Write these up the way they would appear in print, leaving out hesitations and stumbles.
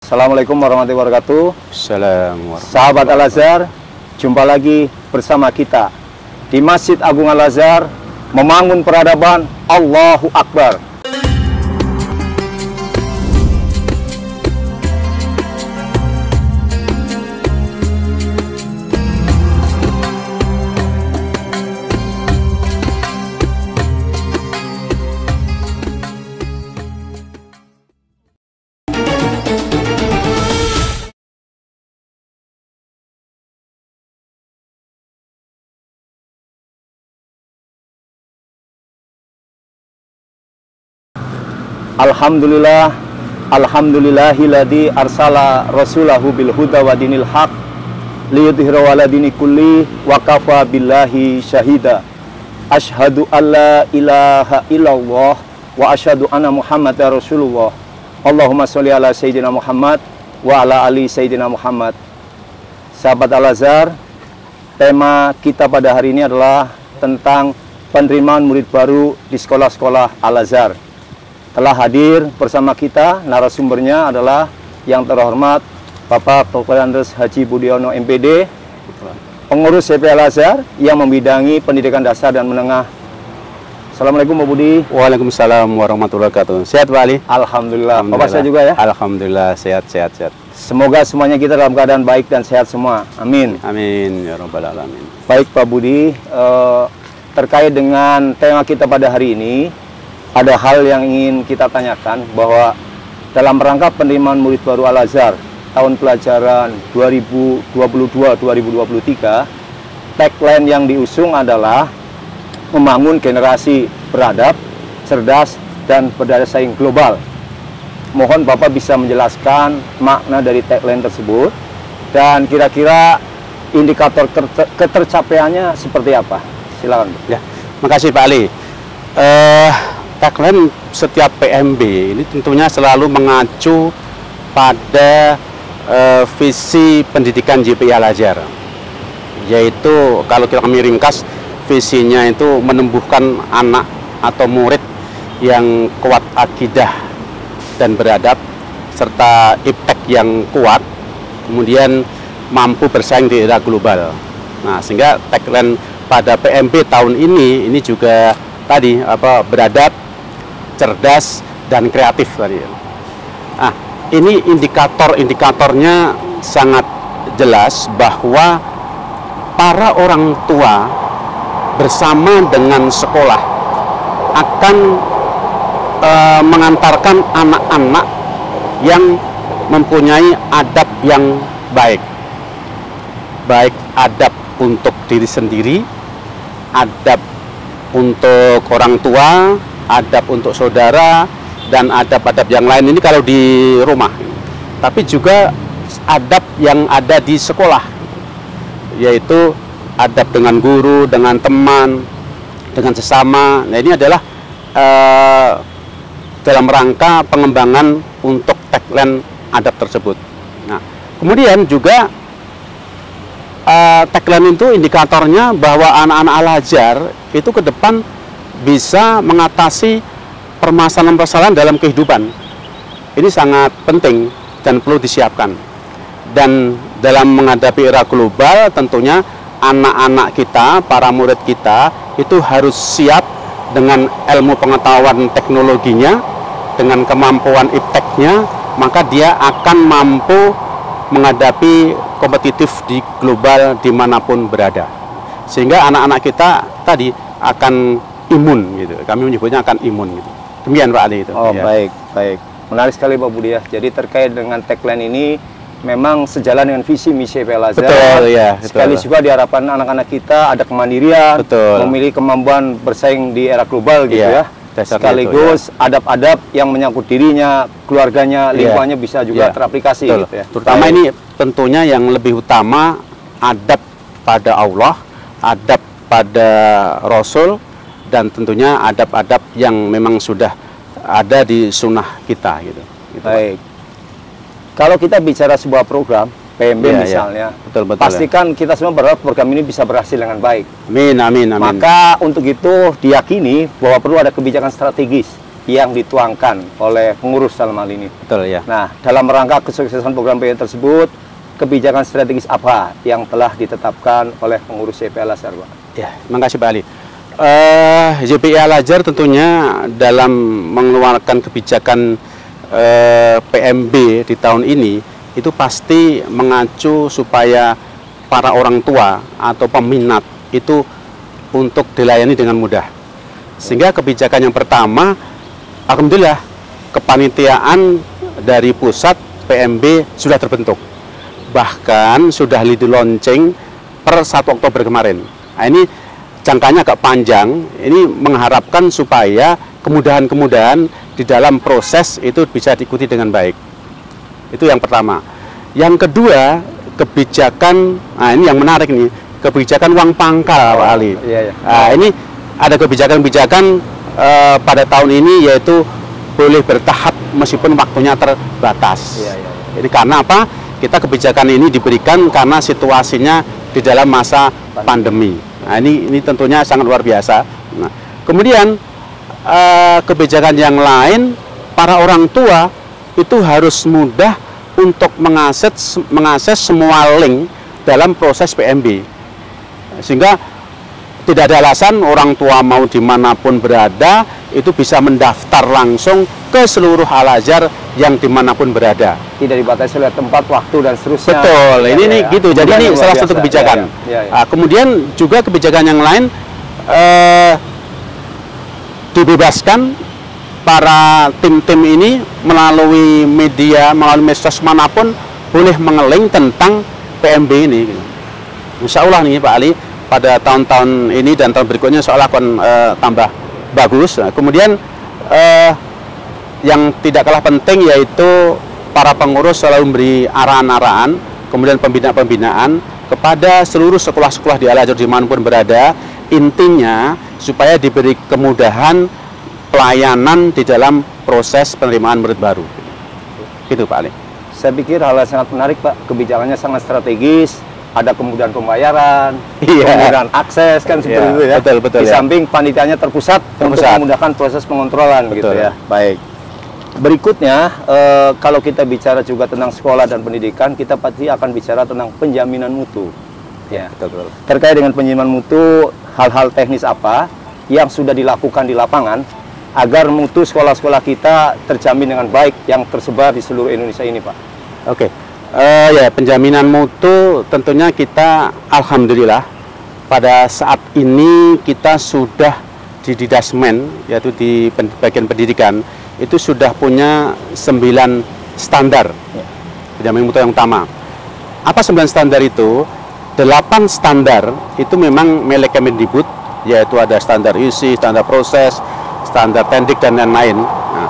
Assalamualaikum warahmatullahi wabarakatuh. Assalamualaikum. Sahabat Al-Azhar, jumpa lagi bersama kita di Masjid Agung Al-Azhar, membangun peradaban. Allahu Akbar. Alhamdulillah, alhamdulillahilladzi arsala rasulahu bil huda wa dinil haq liyudhhirahu 'ala dini kulli wa kafa billahi syahida. Asyhadu alla ilaha illallah wa asyhadu anna Muhammadar Rasulullah. Allahumma sholli ala sayyidina Muhammad wa ala ali sayyidina Muhammad. Sahabat Al-Azhar, tema kita pada hari ini adalah tentang penerimaan murid baru di sekolah-sekolah Al-Azhar. Telah hadir bersama kita, narasumbernya adalah yang terhormat Bapak Dr. Andes Haji Budiono MPD, pengurus CP Al-Azhar yang membidangi pendidikan dasar dan menengah. Assalamualaikum Pak Budi. Waalaikumsalam warahmatullahi wabarakatuh. Sehat Pak Ali? Alhamdulillah. Bapak saya juga ya? Alhamdulillah, sehat. Semoga semuanya kita dalam keadaan baik dan sehat semua. Amin. Amin ya rabbal alamin. Baik Pak Budi, terkait dengan tema kita pada hari ini, ada hal yang ingin kita tanyakan, bahwa dalam rangka penerimaan murid baru Al-Azhar tahun pelajaran 2022-2023, tagline yang diusung adalah membangun generasi beradab, cerdas, dan berdaya saing global. Mohon Bapak bisa menjelaskan makna dari tagline tersebut dan kira-kira indikator ketercapaiannya seperti apa. Silakan. Ya, makasih Pak Ali. Tagline setiap PMB ini tentunya selalu mengacu pada visi pendidikan JPI Al-Azhar, yaitu kalau kami ringkas, visinya itu menumbuhkan anak atau murid yang kuat akidah dan beradab, serta iptek yang kuat, kemudian mampu bersaing di era global. Nah, sehingga tagline pada PMB tahun ini juga tadi beradab, cerdas, dan kreatif tadi. Nah, ini indikatornya sangat jelas bahwa para orang tua bersama dengan sekolah akan mengantarkan anak-anak yang mempunyai adab yang baik. Baik adab untuk diri sendiri, adab untuk orang tua, adab untuk saudara, dan adab-adab yang lain ini kalau di rumah. Tapi juga adab yang ada di sekolah, yaitu adab dengan guru, dengan teman, dengan sesama. Nah, ini adalah dalam rangka pengembangan untuk tagline adab tersebut. Nah, kemudian juga tagline itu indikatornya bahwa anak-anak Al-Azhar itu ke depan bisa mengatasi permasalahan-permasalahan dalam kehidupan. Ini sangat penting dan perlu disiapkan. Dan dalam menghadapi era global, tentunya anak-anak kita, para murid kita, itu harus siap dengan ilmu pengetahuan teknologinya, dengan kemampuan ipteknya, maka dia akan mampu menghadapi kompetitif di global dimanapun berada. Sehingga anak-anak kita tadi akan imun gitu. Kami menyebutnya akan imun gitu. Demikian Pak Ali itu. Oh ya. Baik. Menarik sekali Pak Budi ya. Jadi terkait dengan tagline ini memang sejalan dengan visi misi Al-Azhar. Betul ya. Sekali juga diharapkan anak-anak kita ada kemandirian, memiliki kemampuan bersaing di era global gitu ya. Sekaligus adab-adab yang menyangkut dirinya, keluarganya, lingkungannya bisa juga teraplikasi gitu ya. Terutama ini tentunya yang lebih utama adab pada Allah, adab pada Rasul, dan tentunya adab-adab yang memang sudah ada di sunnah kita gitu. Baik. Kalau kita bicara sebuah program PMB misalnya, pastikan kita semua berharap program ini bisa berhasil dengan baik. Amin. Maka untuk itu diyakini bahwa perlu ada kebijakan strategis yang dituangkan oleh pengurus dalam hal ini. Betul ya. Nah, dalam rangka kesuksesan program PIN tersebut, kebijakan strategis apa yang telah ditetapkan oleh pengurus JPI Al-Azhar, Pak? Ya, terima kasih Pak Ali. JPI Al-Azhar tentunya dalam mengeluarkan kebijakan PMB di tahun ini itu pasti mengacu supaya para orang tua atau peminat itu untuk dilayani dengan mudah. Sehingga kebijakan yang pertama, alhamdulillah kepanitiaan dari pusat PMB sudah terbentuk. Bahkan sudah di-launching per 1 Oktober kemarin. Nah, ini jangkanya agak panjang, ini mengharapkan supaya kemudahan-kemudahan di dalam proses itu bisa diikuti dengan baik. Itu yang pertama. Yang kedua, kebijakan, nah ini yang menarik nih, kebijakan uang pangkal, Pak Ali. Iya, iya. Nah, ini ada kebijakan-kebijakan pada tahun ini, yaitu boleh bertahap meskipun waktunya terbatas. Iya, iya. Jadi karena apa? Kita kebijakan ini diberikan karena situasinya di dalam masa pandemi. Nah, ini tentunya sangat luar biasa. Nah, kemudian kebijakan yang lain, para orang tua itu harus mudah untuk mengakses semua link dalam proses PMB. Sehingga tidak ada alasan orang tua mau dimanapun berada, itu bisa mendaftar langsung ke seluruh Al-Azhar yang dimanapun berada. Tidak dibatasi oleh tempat, waktu, dan seterusnya. Betul, Ya, ini ya, nih ya. gitu. Jadi ini salah satu kebijakan. Ya. Kemudian juga kebijakan yang lain, dibebaskan para tim-tim ini melalui media, melalui medsos manapun boleh mengeling tentang PMB ini. Insya Allah nih Pak Ali, pada tahun-tahun ini dan tahun berikutnya insya Allah akan tambah bagus. Nah, kemudian yang tidak kalah penting yaitu para pengurus selalu memberi arahan-arahan, kemudian pembinaan-pembinaan kepada seluruh sekolah-sekolah di Al-Azhar dimanapun berada, intinya supaya diberi kemudahan pelayanan di dalam proses penerimaan murid baru. Gitu Pak Ali. Saya pikir hal yang sangat menarik, Pak. Kebijakannya sangat strategis. Ada kemudahan pembayaran, kemudahan akses, kan seperti itu ya. Betul, betul. Di samping panitianya terpusat untuk memudahkan proses pengontrolan, betul, gitu ya. Baik. Berikutnya, kalau kita bicara juga tentang sekolah dan pendidikan, kita pasti akan bicara tentang penjaminan mutu. Ya, betul. Terkait dengan penjaminan mutu, hal-hal teknis apa yang sudah dilakukan di lapangan agar mutu sekolah-sekolah kita terjamin dengan baik yang tersebar di seluruh Indonesia ini, Pak? Oke. Ya, penjaminan mutu tentunya kita alhamdulillah pada saat ini kita sudah di Didasmen, yaitu di bagian pendidikan, itu sudah punya 9 standar penjaminan mutu yang utama. Apa 9 standar itu? 8 standar itu memang milik Kemendikbud, yaitu ada standar UC, standar proses, standar tendik, dan lain-lain. Nah,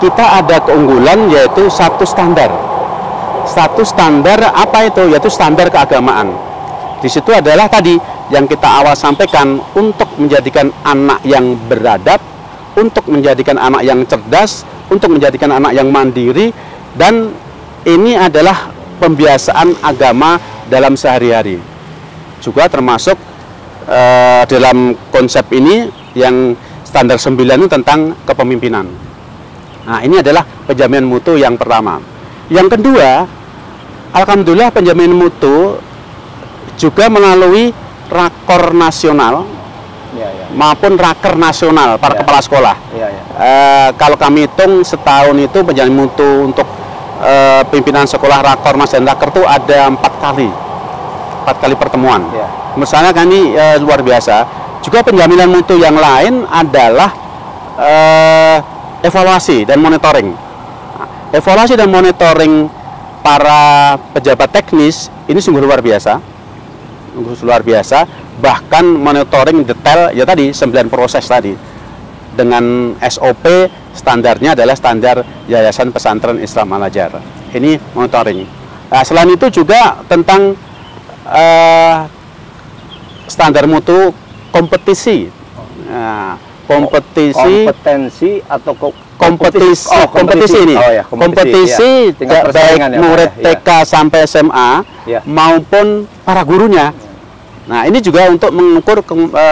kita ada keunggulan yaitu satu standar. Satu standar apa itu? Yaitu standar keagamaan. Di situ adalah tadi yang kita awal sampaikan, untuk menjadikan anak yang beradab, untuk menjadikan anak yang cerdas, untuk menjadikan anak yang mandiri, dan ini adalah pembiasaan agama dalam sehari-hari. Juga termasuk dalam konsep ini yang standar 9 itu tentang kepemimpinan. Nah, ini adalah penjaminan mutu yang pertama. Yang kedua, alhamdulillah penjaminan mutu juga melalui rakor nasional maupun raker nasional para kepala sekolah. Kalau kami hitung setahun itu penjaminan mutu untuk pimpinan sekolah rakor mas dan raker itu ada 4 kali pertemuan. Misalnya kan ini luar biasa. Juga penjaminan mutu yang lain adalah evaluasi dan monitoring. Evaluasi dan monitoring para pejabat teknis ini sungguh luar biasa. Bahkan monitoring detail ya tadi 9 proses tadi. Dengan SOP standarnya adalah standar Yayasan Pesantren Islam Al-Azhar. Ini monitoring. Nah, selain itu juga tentang standar mutu kompetisi. Nah, kompetensi atau kompetisi ini. Kompetisi baik murid TK sampai SMA maupun para gurunya. Nah, ini juga untuk mengukur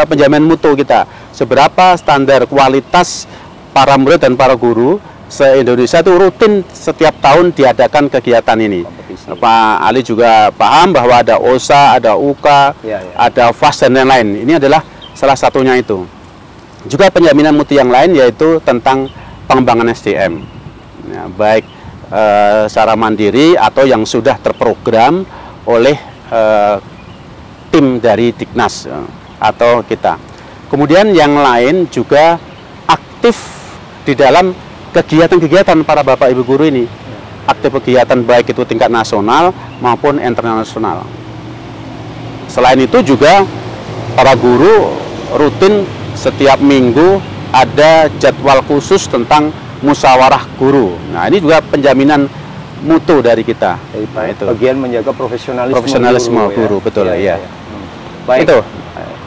penjaminan mutu kita. Seberapa standar kualitas para murid dan para guru se-Indonesia itu rutin setiap tahun diadakan kegiatan ini. Kompetisi. Pak Ali juga paham bahwa ada OSA, ada UKA, ada FAS dan lain-lain. Ini adalah salah satunya itu. Juga penjaminan mutu yang lain yaitu tentang pengembangan SDM. Ya, baik secara mandiri atau yang sudah terprogram oleh tim dari Dignas atau kita. Kemudian yang lain juga aktif di dalam kegiatan-kegiatan para Bapak Ibu guru ini. Aktif kegiatan baik itu tingkat nasional maupun internasional. Selain itu juga para guru rutin setiap minggu ada jadwal khusus tentang musyawarah guru. Nah, ini juga penjaminan mutu dari kita. Nah, itu bagian menjaga profesionalisme guru, betul ya. Baik. Itu.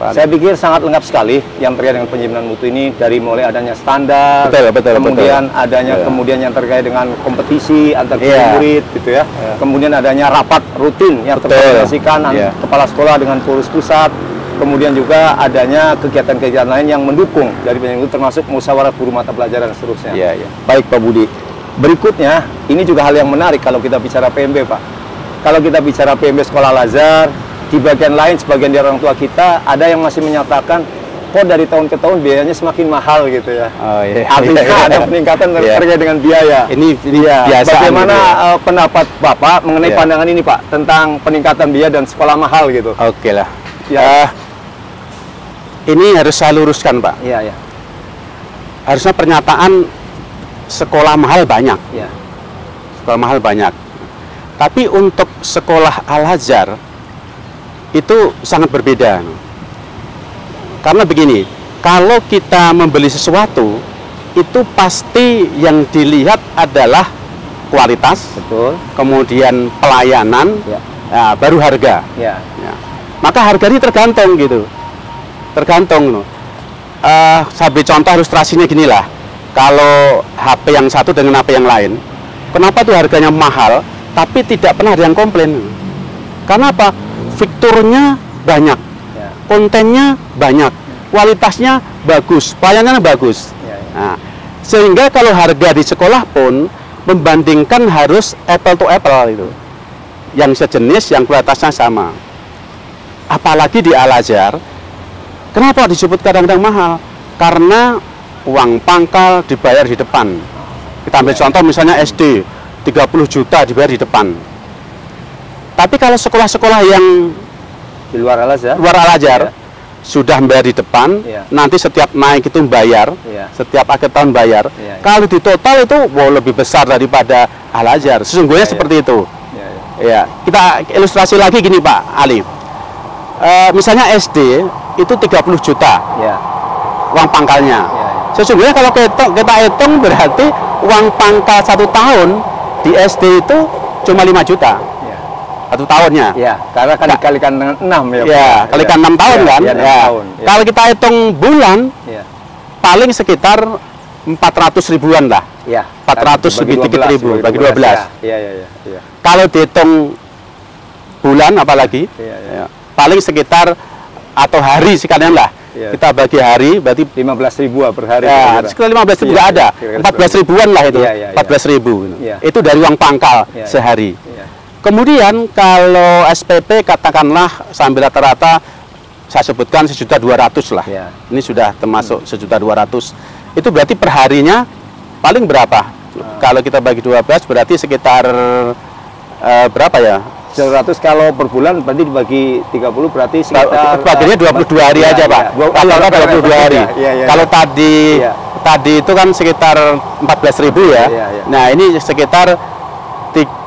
Saya pikir sangat lengkap sekali yang terkait dengan penjaminan mutu ini, dari mulai adanya standar, kemudian adanya kemudian yang terkait dengan kompetisi antar murid gitu ya. Kemudian adanya rapat rutin yang terkoordinasikan kepala sekolah dengan pengurus pusat. Kemudian juga adanya kegiatan-kegiatan lain yang mendukung dari penjaminan mutu, termasuk musyawarah guru mata pelajaran dan seterusnya. Baik Pak Budi. Berikutnya, ini juga hal yang menarik kalau kita bicara PMB, Pak. Kalau kita bicara PMB Sekolah Al-Azhar, di bagian lain, sebagian dari orang tua kita, ada yang masih menyatakan, kok dari tahun ke tahun biayanya semakin mahal gitu ya. Artinya ada peningkatan terkait dengan biaya. Ini biasa. Bagaimana pendapat Bapak mengenai pandangan ini, Pak, tentang peningkatan biaya dan sekolah mahal gitu? Oke lah. Ini harus saya luruskan, Pak. Harusnya pernyataan sekolah mahal banyak. Sekolah mahal banyak. Tapi untuk sekolah Al-Azhar itu sangat berbeda. Karena begini, kalau kita membeli sesuatu, itu pasti yang dilihat adalah kualitas, kemudian pelayanan, baru harga. Maka harga ini tergantung gitu. Tergantung. Saya beri contoh ilustrasinya gini lah. Kalau HP yang satu dengan HP yang lain, kenapa tuh harganya mahal, tapi tidak pernah ada yang komplain? Karena apa? Fiturnya banyak, kontennya banyak, kualitasnya bagus, pelayanannya bagus. Nah, sehingga kalau harga di sekolah pun membandingkan harus apple to apple itu, yang sejenis, yang kualitasnya sama. Apalagi di Al-Azhar, kenapa disebut kadang-kadang mahal? Karena uang pangkal dibayar di depan. Kita ambil contoh misalnya SD, 30 juta dibayar di depan. Tapi kalau sekolah-sekolah yang di luar Al-Azhar sudah membayar di depan, nanti setiap naik itu membayar, setiap akhir tahun bayar. Kalau di total itu lebih besar daripada Al-Azhar. Sesungguhnya seperti itu. Kita ilustrasi lagi gini Pak Ali. Misalnya SD itu 30 juta uang pangkalnya. Sesungguhnya kalau kita hitung berarti uang pangkal 1 tahun di SD itu cuma 5 juta. 1 tahunnya. Karena kan dikalikan dengan 6 kalikan 6 tahun kan. Kalau kita hitung bulan, paling sekitar 400 ribuan lah. 400 lebih dikit ribu bagi 12. Kalau dihitung bulan apalagi, paling sekitar atau hari sekalian lah. Kita bagi hari berarti 15.000 per hari. Sekitar 15.000 nggak ada. 14 ribuan lah itu. 14 ribu. Itu dari uang pangkal sehari. Kemudian kalau SPP katakanlah sambil rata-rata saya sebutkan 1.200.000 lah. Ini sudah termasuk 1.200.000. Itu berarti perharinya paling berapa? Kalau kita bagi 12 berarti sekitar berapa ya? 100 kalau per bulan berarti dibagi 30 berarti sekitar baginya 22 hari aja Pak. Kalau 22 hari. Kalau tadi itu kan sekitar 14.000 ya. Nah, ini sekitar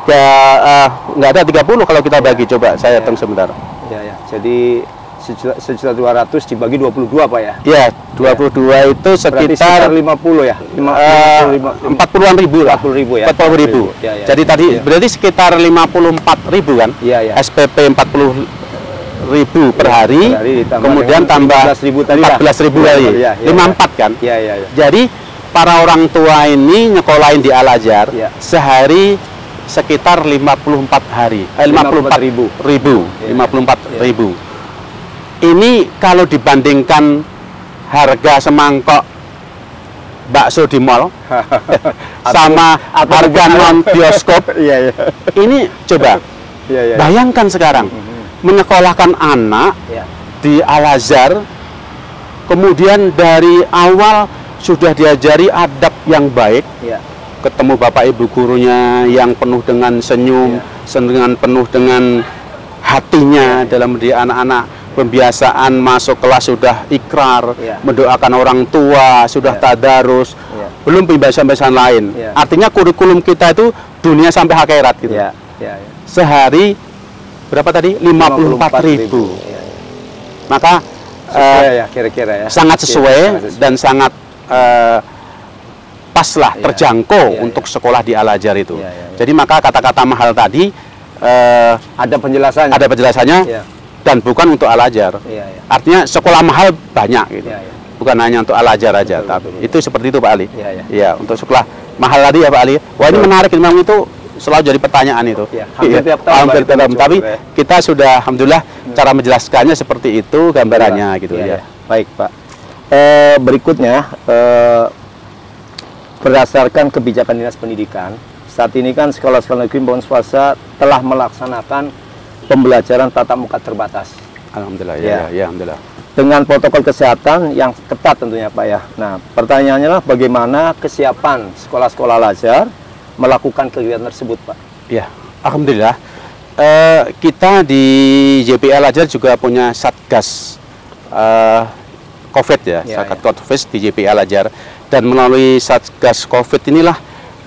nggak ada 30 kalau kita bagi, coba saya hitung sebentar. Jadi 1.200.000 dibagi 22 Pak ya? 22 itu sekitar 50 ya? 40-an ribu lah. 40.000 ya? 40.000. Jadi tadi berarti sekitar 54.000 kan? SPP 40.000 per hari, kemudian tambah 14.000 tadi 54 kan? Jadi para orang tua ini nyekolahin di Al-Azhar sehari sekitar 54 hari, 54.000. Ini kalau dibandingkan harga semangkok bakso di mall sama harga non bioskop. Iya, iya. Ini coba Iya, iya. bayangkan sekarang menyekolahkan anak di Al-Azhar, kemudian dari awal sudah diajari adab yang baik, ketemu bapak ibu gurunya yang penuh dengan senyum, dengan penuh dengan hatinya dalam mendidik anak-anak, pembiasaan masuk kelas sudah ikrar, mendoakan orang tua, sudah tadarus, belum pembiasaan-pembiasaan lain. Artinya kurikulum kita itu dunia sampai akhirat gitu. Sehari berapa tadi? 54.000. Maka sesuai ya kira-kira ya. Sangat sesuai dan sangat pas lah, terjangkau untuk sekolah di Al-Azhar itu. Jadi maka kata-kata mahal tadi ada penjelasannya. Ada penjelasannya dan bukan untuk Al-Azhar. Artinya sekolah mahal banyak gitu. Bukan hanya untuk Al-Azhar aja, tapi itu seperti itu Pak Ali. Iya, untuk sekolah mahal tadi ya Pak Ali. Wah, ini menarik memang, itu selalu jadi pertanyaan itu. Hampir tiap tahun. Tapi kita sudah alhamdulillah cara menjelaskannya seperti itu gambarannya gitu ya. Baik, Pak. Berikutnya berdasarkan kebijakan Dinas Pendidikan, saat ini kan sekolah-sekolah negeri maupun swasta telah melaksanakan pembelajaran tatap muka terbatas. Alhamdulillah, ya, alhamdulillah. Dengan protokol kesehatan yang ketat tentunya Pak ya. Nah, pertanyaannya adalah bagaimana kesiapan sekolah-sekolah Al-Azhar melakukan kegiatan tersebut, Pak? Ya, alhamdulillah. Kita di JPA Al-Azhar juga punya Satgas COVID ya, Satgas COVID di JPA Al-Azhar. Dan melalui Satgas COVID inilah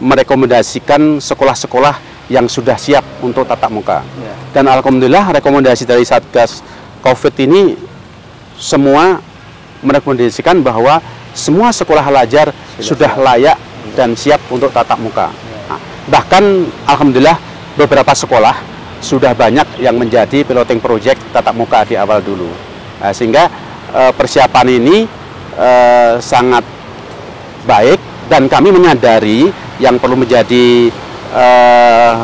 merekomendasikan sekolah-sekolah yang sudah siap untuk tatap muka. Dan alhamdulillah rekomendasi dari Satgas COVID ini semua merekomendasikan bahwa semua sekolah Al-Azhar sudah layak dan siap untuk tatap muka. Nah, bahkan alhamdulillah beberapa sekolah sudah banyak yang menjadi piloting project tatap muka di awal dulu. Nah, sehingga persiapan ini sangat baik, dan kami menyadari yang perlu menjadi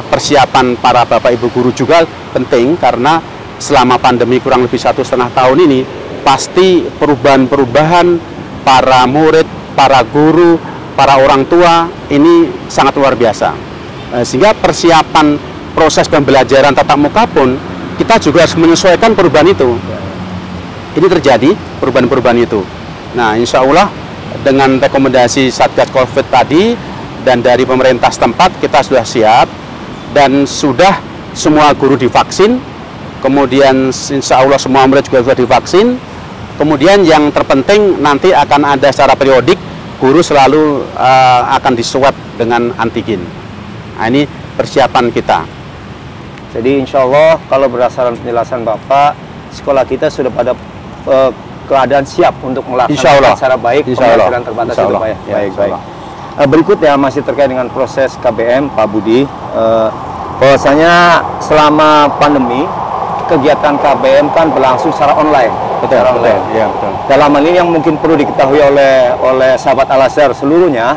persiapan para bapak ibu guru juga penting, karena selama pandemi kurang lebih 1,5 tahun ini pasti perubahan-perubahan para murid, para guru, para orang tua ini sangat luar biasa. Sehingga persiapan proses pembelajaran tatap muka pun kita juga harus menyesuaikan perubahan itu. Ini terjadi perubahan-perubahan itu. Nah, insya Allah dengan rekomendasi Satgas COVID tadi dan dari pemerintah setempat kita sudah siap dan sudah semua guru divaksin, kemudian insya Allah semua murid juga sudah divaksin. Kemudian yang terpenting nanti akan ada secara periodik guru selalu akan diswab dengan antigen. Nah, ini persiapan kita. Jadi insya Allah kalau berdasarkan penjelasan Bapak, sekolah kita sudah pada keadaan siap untuk melaksanakan secara baik pembelajaran terbatas itu Pak ya. Baik. Berikutnya masih terkait dengan proses KBM Pak Budi, bahwasanya selama pandemi kegiatan KBM kan berlangsung secara online. Betul. Ya, betul. Dalam hal ini yang mungkin perlu diketahui oleh sahabat Al-Azhar seluruhnya,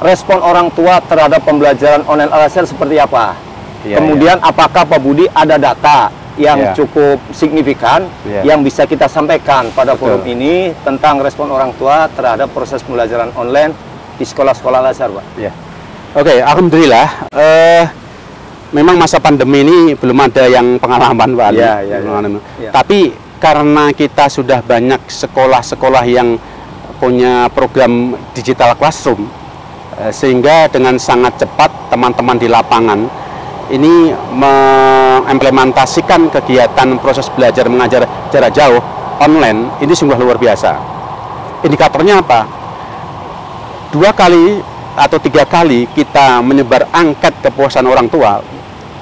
respon orang tua terhadap pembelajaran online Al-Azhar seperti apa? Kemudian apakah Pak Budi ada data yang cukup signifikan yang bisa kita sampaikan pada forum ini tentang respon orang tua terhadap proses pembelajaran online di sekolah-sekolah Al-Azhar, Pak? Oke, alhamdulillah. Memang masa pandemi ini belum ada yang pengalaman, Pak Ali. Tapi karena kita sudah banyak sekolah-sekolah yang punya program digital classroom, sehingga dengan sangat cepat teman-teman di lapangan ini mengimplementasikan kegiatan proses belajar mengajar jarak jauh online ini sungguh luar biasa. Indikatornya apa? 2 kali atau 3 kali kita menyebar angket kepuasan orang tua,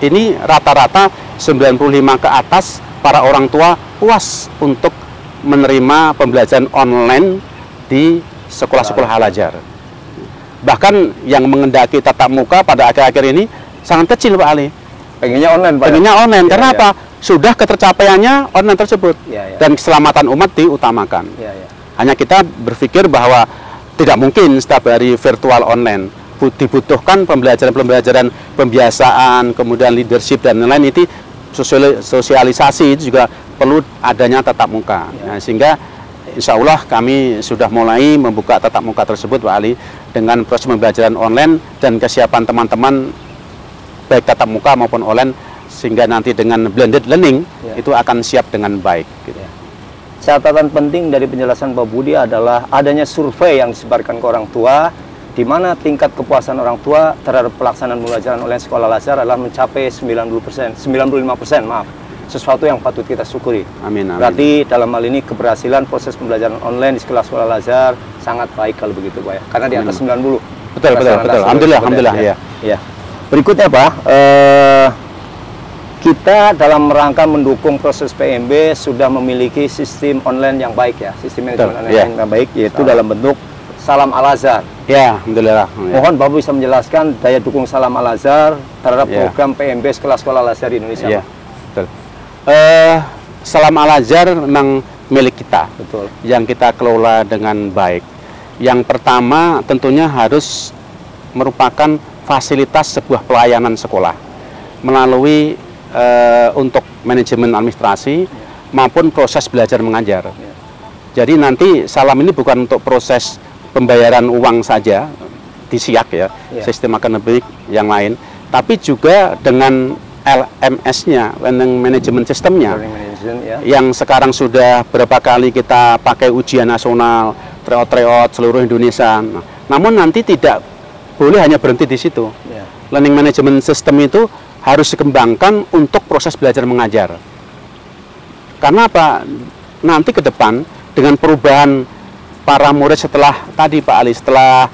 ini rata-rata 95 ke atas para orang tua puas untuk menerima pembelajaran online di sekolah-sekolah Al-Azhar. Bahkan yang mengendaki tatap muka pada akhir-akhir ini sangat kecil, Pak Ali. Pengennya online, Pak. Pengennya online, karena apa? Sudah ketercapaiannya online tersebut. Dan keselamatan umat diutamakan. Hanya kita berpikir bahwa tidak mungkin setiap hari virtual online. Dibutuhkan pembelajaran pembiasaan, kemudian leadership dan lain-lain, itu sosialisasi itu juga perlu adanya tatap muka. Nah, sehingga insya Allah kami sudah mulai membuka tatap muka tersebut Pak Ali dengan proses pembelajaran online dan kesiapan teman-teman baik tatap muka maupun online, sehingga nanti dengan blended learning itu akan siap dengan baik gitu. Catatan penting dari penjelasan Pak Budi adalah adanya survei yang disebarkan ke orang tua, di mana tingkat kepuasan orang tua terhadap pelaksanaan pembelajaran online sekolah Al-Azhar adalah mencapai 95%, maaf. Sesuatu yang patut kita syukuri. Amin, amin. Berarti dalam hal ini keberhasilan proses pembelajaran online di sekolah Al-Azhar sangat baik kalau begitu Pak ya. Karena di atas 90. Betul. Alhamdulillah ya. Ya. Berikutnya Pak, kita dalam rangka mendukung proses PMB sudah memiliki sistem online yang baik ya, sistem manajemen online yang baik, yaitu dalam bentuk Salam Al-Azhar. Ya, alhamdulillah. Mohon Bapak bisa menjelaskan daya dukung Salam Al-Azhar terhadap program PMB sekolah-sekolah Al-Azhar di Indonesia. Ya, betul. Salam Al-Azhar memang milik kita, betul, yang kita kelola dengan baik. Yang pertama tentunya harus merupakan fasilitas sebuah pelayanan sekolah melalui untuk manajemen administrasi maupun proses belajar mengajar. Jadi nanti Salam ini bukan untuk proses pembayaran uang saja di SIAK ya, sistem akademik yang lain, tapi juga dengan LMS-nya, Learning Management System-nya, yang sekarang sudah berapa kali kita pakai ujian nasional, tryout seluruh Indonesia. Namun nanti tidak boleh hanya berhenti di situ. Learning Management System itu harus dikembangkan untuk proses belajar mengajar. Karena apa? Nanti ke depan dengan perubahan para murid setelah tadi Pak Ali, setelah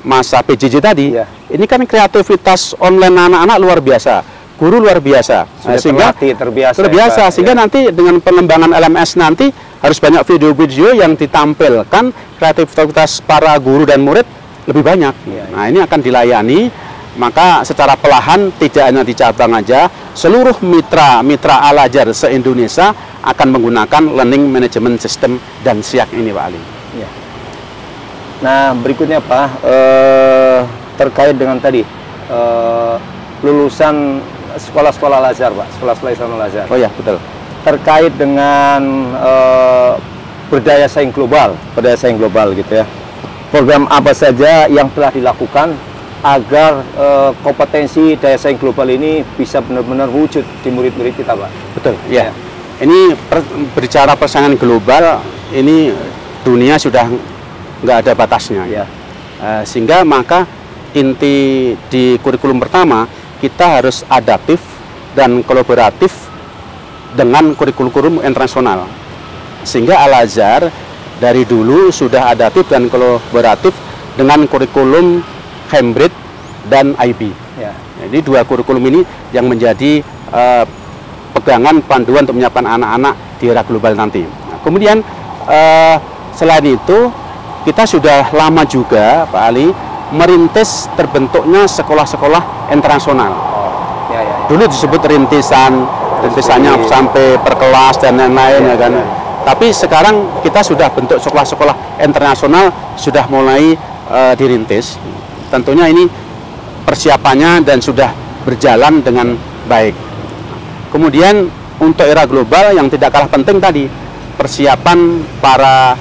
masa PJJ tadi, ini kan kreativitas online anak-anak luar biasa. Guru luar biasa, sehingga terbiasa sehingga nanti dengan pengembangan LMS nanti harus banyak video-video yang ditampilkan kreativitas para guru dan murid lebih banyak. Nah ini akan dilayani, maka secara perlahan tidak hanya di cabang aja, seluruh mitra Al-Azhar se-Indonesia akan menggunakan Learning Management System dan SIAK ini Pak Ali. Nah berikutnya Pak, terkait dengan tadi lulusan sekolah-sekolah Al-Azhar Pak, sekolah-sekolah Islam Al-Azhar. Oh ya, betul. Terkait dengan berdaya saing global gitu ya. Program apa saja yang telah dilakukan agar kompetensi daya saing global ini bisa benar-benar wujud di murid-murid kita Pak? Betul, ya. Ini berbicara persaingan global, ini dunia sudah nggak ada batasnya. Sehingga maka inti di kurikulum pertama, kita harus adaptif dan kolaboratif dengan kurikulum internasional. Sehingga Al-Azhar dari dulu sudah adaptif dan kolaboratif dengan kurikulum Cambridge dan IB. Jadi dua kurikulum ini yang menjadi pegangan panduan untuk menyiapkan anak-anak di era global nanti. Nah, kemudian selain itu kita sudah lama juga Pak Ali merintis terbentuknya sekolah-sekolah internasional. Dulu disebut rintisannya sampai per kelas dan lain-lain ya kan. Tapi sekarang kita sudah bentuk sekolah-sekolah internasional sudah mulai dirintis. Tentunya ini persiapannya dan sudah berjalan dengan baik. Kemudian untuk era global yang tidak kalah penting tadi, persiapan para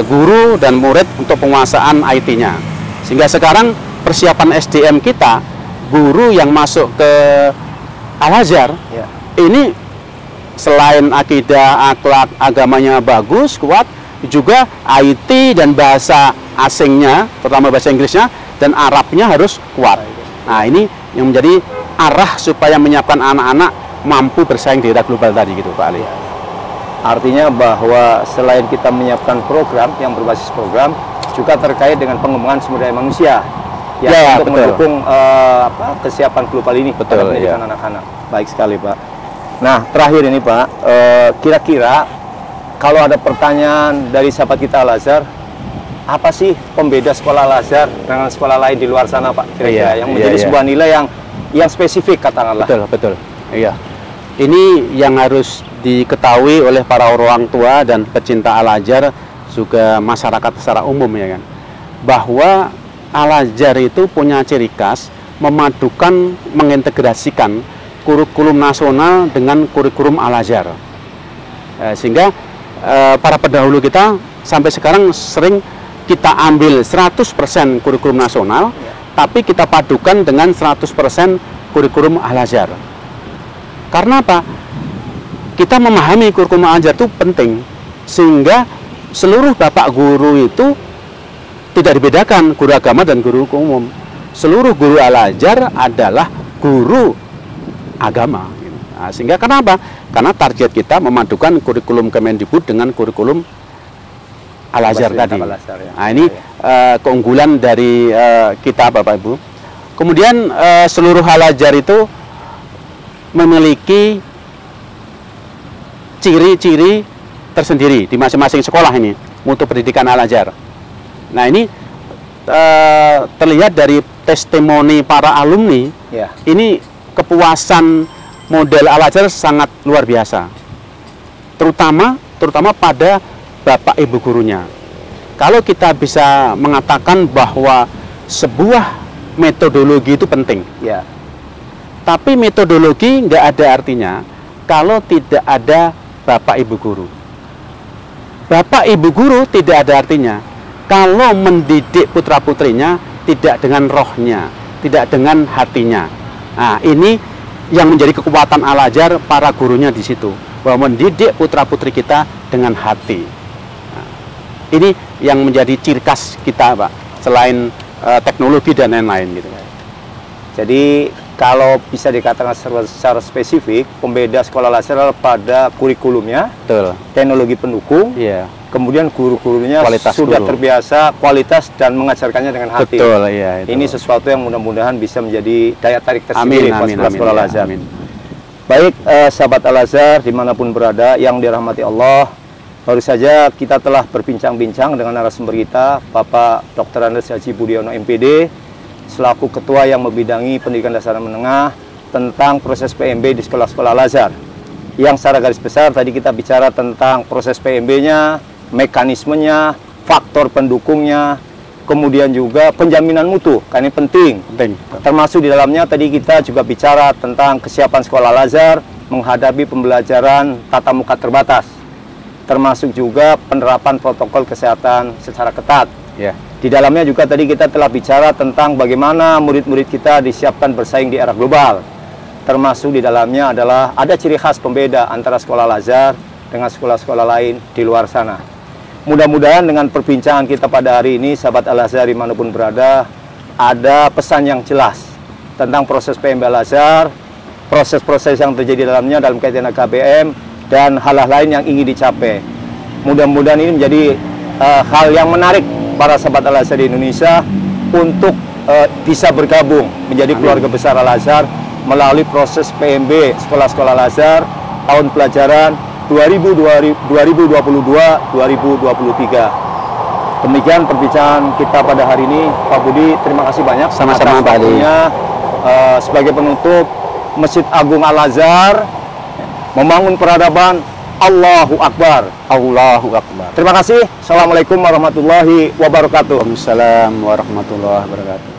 guru dan murid untuk penguasaan IT-nya. Sehingga sekarang persiapan SDM kita, guru yang masuk ke Al-Azhar, ini selain akidah, akhlak, agamanya bagus, kuat, juga IT dan bahasa asingnya, terutama bahasa Inggrisnya, dan Arabnya harus kuat. Nah ini yang menjadi arah supaya menyiapkan anak-anak mampu bersaing di era global tadi gitu Pak Ali. Artinya bahwa selain kita menyiapkan program yang berbasis program, juga terkait dengan pengembangan sumber daya manusia untuk mendukung kesiapan global ini pada pendidikan anak-anak. Baik sekali Pak. Nah terakhir ini Pak, kira-kira kalau ada pertanyaan dari sahabat kita Al-Azhar, apa sih pembeda sekolah Al-Azhar dengan sekolah lain di luar sana Pak? Kira-kira yang menjadi sebuah nilai yang spesifik katakanlah. Betul. Iya. Ini yang harus diketahui oleh para orang tua dan pecinta Al-Azhar, juga masyarakat secara umum ya kan, bahwa Al-Azhar itu punya ciri khas memadukan, mengintegrasikan kurikulum nasional dengan kurikulum Al-Azhar, sehingga para pendahulu kita sampai sekarang sering kita ambil 100% kurikulum nasional, tapi kita padukan dengan 100% kurikulum Al-Azhar. Karena apa? Kita memahami kurikulum Al-Azhar itu penting, sehingga seluruh bapak guru itu tidak dibedakan guru agama dan guru umum. Seluruh guru Al-Azhar adalah guru agama. Nah, sehingga kenapa? Karena target kita memadukan kurikulum Kemendikbud dengan kurikulum Al-Azhar tadi. Ya. Nah, ini keunggulan dari kita, Bapak Ibu. Kemudian seluruh Al-Azhar itu memiliki ciri-ciri tersendiri di masing-masing sekolah ini untuk pendidikan Al-Azhar. Nah, ini terlihat dari testimoni para alumni. Ya. Ini kepuasan model Al-Azhar sangat luar biasa, terutama pada bapak ibu gurunya. Kalau kita bisa mengatakan bahwa sebuah metodologi itu penting, Ya. tapi metodologi nggak ada artinya kalau tidak ada bapak ibu guru. Bapak ibu guru tidak ada artinya kalau mendidik putra putrinya tidak dengan rohnya, tidak dengan hatinya. Nah, ini yang menjadi kekuatan Al-Azhar, para gurunya di situ, bahwa mendidik putra putri kita dengan hati. Nah, ini yang menjadi ciri khas kita, Pak, selain teknologi dan lain-lain gitu. Jadi kalau bisa dikatakan secara spesifik, pembeda sekolah Al-Azhar pada kurikulumnya, Betul. teknologi pendukung, Iya. kemudian guru-gurunya Kualitas sudah guru. terbiasa kualitas dan mengajarkannya dengan hati. Betul, iya. Ini sesuatu yang mudah-mudahan bisa menjadi daya tarik tersendiri buat sekolah ya, Al-Azhar. amin. Baik, sahabat Al-Azhar dimanapun berada yang dirahmati Allah, baru saja kita telah berbincang-bincang dengan narasumber kita, Bapak Dr. Andes Haji Budiono MPD, selaku Ketua yang membidangi pendidikan dasar dan menengah tentang proses PMB di sekolah-sekolah Al-Azhar. Yang secara garis besar tadi kita bicara tentang proses PMB-nya, mekanismenya, faktor pendukungnya, kemudian juga penjaminan mutu, karena ini penting. Termasuk di dalamnya tadi kita juga bicara tentang kesiapan sekolah Al-Azhar menghadapi pembelajaran tatap muka terbatas, termasuk juga penerapan protokol kesehatan secara ketat. Ya. Di dalamnya juga tadi kita telah bicara tentang bagaimana murid-murid kita disiapkan bersaing di era global, termasuk di dalamnya adalah ada ciri khas pembeda antara sekolah Al-Azhar dengan sekolah-sekolah lain di luar sana. Mudah-mudahan dengan perbincangan kita pada hari ini, sahabat Al-Azhar dimanapun berada, ada pesan yang jelas tentang proses PMB Al-Azhar, proses-proses yang terjadi dalamnya dalam kaitan KBM, dan hal-hal lain yang ingin dicapai. Mudah-mudahan ini menjadi hal yang menarik para sahabat Al-Azhar di Indonesia untuk bisa bergabung menjadi keluarga besar Al-Azhar melalui proses PMB sekolah-sekolah Al-Azhar tahun pelajaran 2022-2023. Demikian perbincangan kita pada hari ini, Pak Budi. Terima kasih banyak. Sama-sama, Pak Ali. Sebagai penutup, Masjid Agung Al-Azhar membangun peradaban. Allahu Akbar. Allahu Akbar. Terima kasih. Assalamualaikum warahmatullahi wabarakatuh. Waalaikumsalam warahmatullahi wabarakatuh.